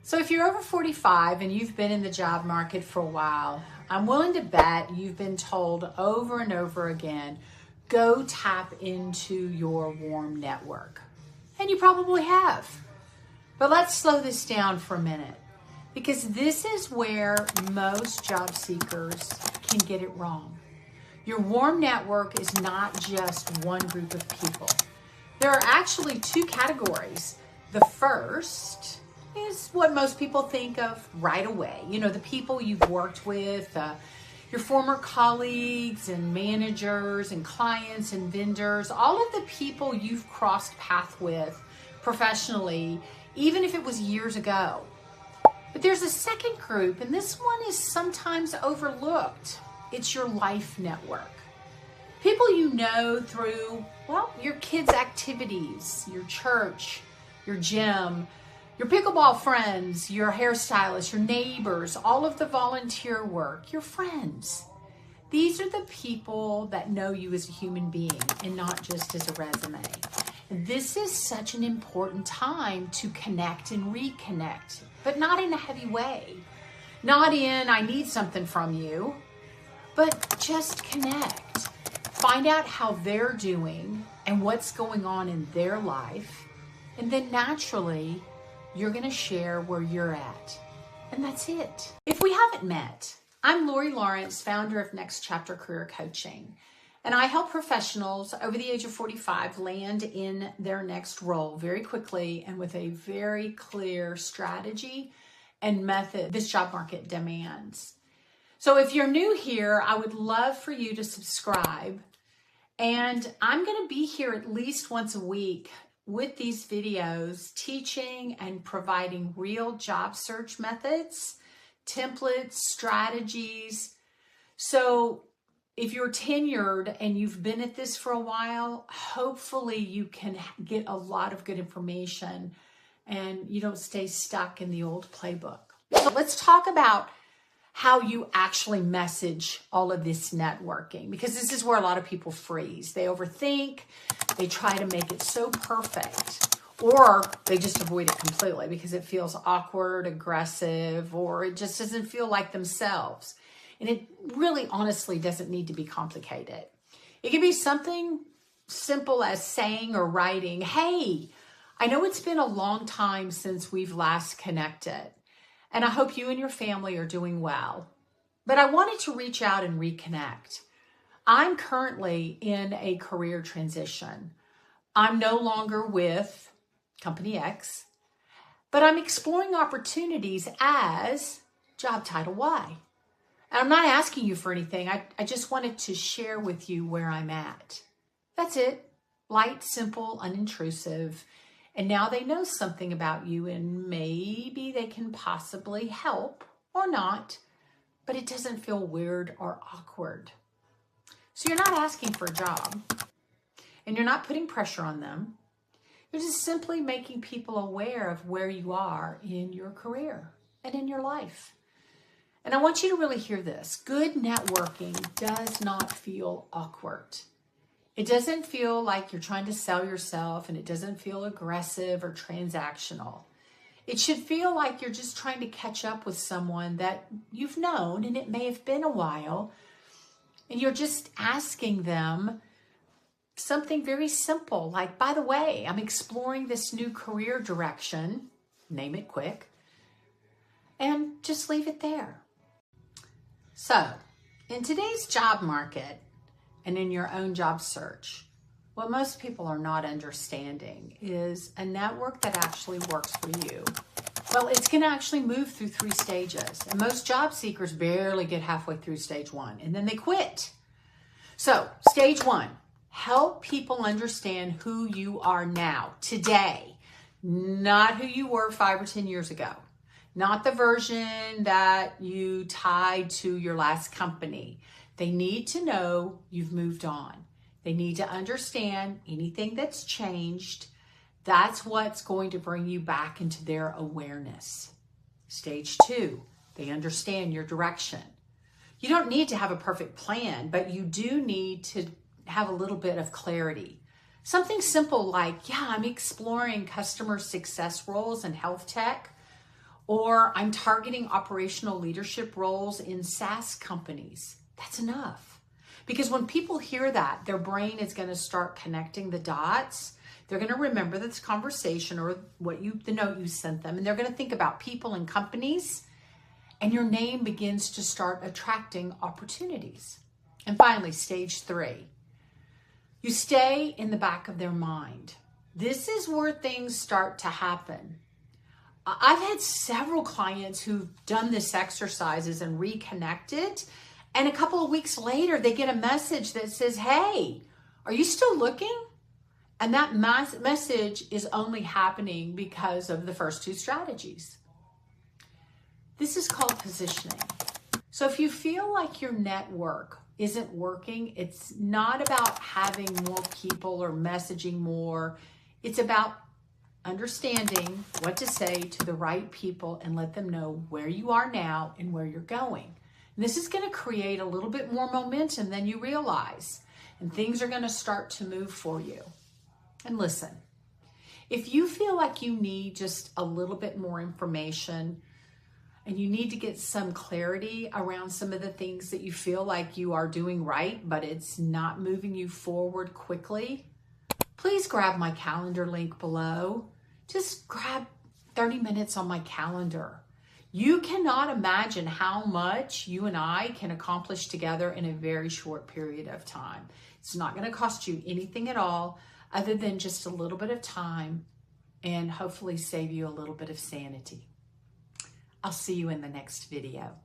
So if you're over 45 and you've been in the job market for a while, I'm willing to bet you've been told over and over again, go tap into your warm network. And you probably have. But let's slow this down for a minute, because this is where most job seekers can get it wrong. Your warm network is not just one group of people. There are actually two categories. The first is what most people think of right away. You know, the people you've worked with, your former colleagues and managers and clients and vendors, all of the people you've crossed paths with professionally, even if it was years ago. But there's a second group, and this one is sometimes overlooked. It's your life network. People you know through, well, your kids' activities, your church, your gym, your pickleball friends, your hairstylist, your neighbors, all of the volunteer work, your friends. These are the people that know you as a human being and not just as a resume. And this is such an important time to connect and reconnect, but not in a heavy way. Not in, I need something from you, but just connect. Find out how they're doing and what's going on in their life. And then naturally, you're going to share where you're at. And that's it. If we haven't met, I'm Lori Lawrence, founder of Next Chapter Career Coaching. And I help professionals over the age of 45 land in their next role very quickly and with a very clear strategy and method this job market demands. So if you're new here, I would love for you to subscribe. And I'm going to be here at least once a week with these videos, teaching and providing real job search methods, templates, strategies. So if you're tenured and you've been at this for a while, hopefully you can get a lot of good information and you don't stay stuck in the old playbook. So let's talk about how you actually message all of this networking, because this is where a lot of people freeze. They overthink, they try to make it so perfect, or they just avoid it completely because it feels awkward, aggressive, or it just doesn't feel like themselves. And it really honestly doesn't need to be complicated. It can be something simple as saying or writing, hey, I know it's been a long time since we've last connected, and I hope you and your family are doing well. But I wanted to reach out and reconnect. I'm currently in a career transition. I'm no longer with Company X, but I'm exploring opportunities as job title Y. And I'm not asking you for anything. I just wanted to share with you where I'm at. That's it. Light, simple, unintrusive. And now they know something about you, and maybe they can possibly help or not, but it doesn't feel weird or awkward. So you're not asking for a job, and you're not putting pressure on them. You're just simply making people aware of where you are in your career and in your life. And I want you to really hear this. Good networking does not feel awkward. It doesn't feel like you're trying to sell yourself, and it doesn't feel aggressive or transactional. It should feel like you're just trying to catch up with someone that you've known, and it may have been a while, and you're just asking them something very simple, like, by the way, I'm exploring this new career direction, name it quick, and just leave it there. So, in today's job market, and in your own job search, what most people are not understanding is a network that actually works for you. Well, it's going to actually move through 3 stages. And most job seekers barely get halfway through stage 1, and then they quit. So, stage 1, help people understand who you are now, today, not who you were 5 or 10 years ago. Not the version that you tied to your last company. They need to know you've moved on. They need to understand anything that's changed. That's what's going to bring you back into their awareness. Stage 2, they understand your direction. You don't need to have a perfect plan, but you do need to have a little bit of clarity. Something simple like, yeah, I'm exploring customer success roles in health tech, Or I'm targeting operational leadership roles in SaaS companies. That's enough. Because when people hear that, their brain is going to start connecting the dots. They're going to remember this conversation or the note you sent them, and they're going to think about people and companies, and your name begins to start attracting opportunities. And finally, stage 3, you stay in the back of their mind. This is where things start to happen. I've had several clients who've done this exercises and reconnected, and a couple of weeks later, they get a message that says, hey, are you still looking? And that message is only happening because of the first 2 strategies. This is called positioning. So if you feel like your network isn't working, it's not about having more people or messaging more. It's about understanding what to say to the right people and let them know where you are now and where you're going. And this is going to create a little bit more momentum than you realize, and things are going to start to move for you. And listen, if you feel like you need just a little bit more information and you need to get some clarity around some of the things that you feel like you are doing right, but it's not moving you forward quickly, please grab my calendar link below. Just grab 30 minutes on my calendar. You cannot imagine how much you and I can accomplish together in a very short period of time. It's not going to cost you anything at all other than just a little bit of time and hopefully save you a little bit of sanity. I'll see you in the next video.